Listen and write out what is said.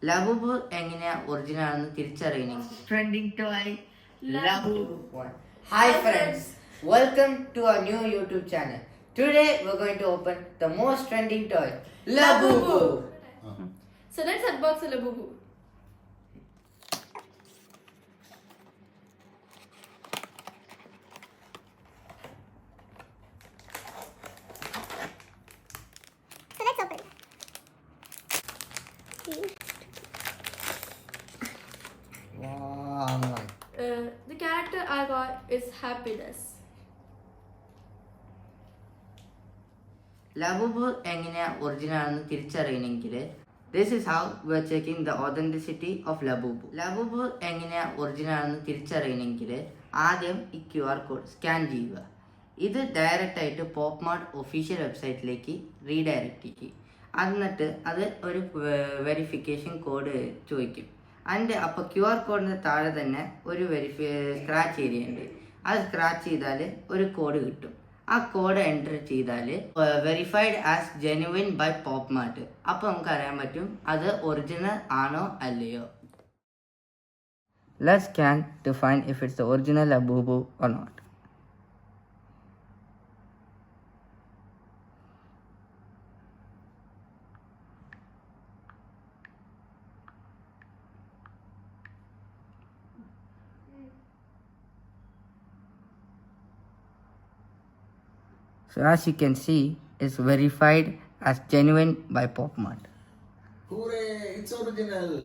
ലബൂബ് എങ്ങനെയാ ഒറിജിനൽ ആണെന്ന് തിരിച്ചറിയണമെങ്കിൽ trending toy Labubu. Hi friends, welcome to our new YouTube channel. Today we're going to open the most trending toy, Labubu. So let's unbox the Labubu. So let's open. Wow. The character I got is Happiness. Labubu എങ്ങനെയാ original ആണെന്ന് തിരിച്ചറിയണമെങ്കിൽ this is how we are checking the authenticity of Labubu. Labubu എങ്ങനെയാ original ആണെന്ന് തിരിച്ചറിയണമെങ്കിൽ ആദ്യം ഈ QR code scan ചെയ്യുക. ഇത് direct ആയിട്ട് പോപ്മാർട്ട് ഒഫീഷ്യൽ വെബ്സൈറ്റിലേക്ക് റീഡയറക്റ്റ് ചെയ്യും. എന്നിട്ട് അത് ഒരു വെരിഫിക്കേഷൻ കോഡ് ചോദിക്കും. അതിൻ്റെ അപ്പോൾ QR കോഡിന് താഴെ തന്നെ ഒരു സ്ക്രാച്ച് ഏരിയ ഉണ്ട്. അത് സ്ക്രാച്ച് ചെയ്താൽ ഒരു കോഡ് കിട്ടും. ആ കോഡ് എൻ്റർ ചെയ്താൽ വെരിഫൈഡ് ആസ് ജെനുവിൻ ബൈ പോപ്മാർട്ട്. അപ്പോൾ നമുക്ക് അറിയാൻ പറ്റും അത് ഒറിജിനൽ ആണോ അല്ലയോ. Let's scan to find if it's the original Labubu or not. So as you can see, it's verified as genuine by PopMart. Hooray! It's original!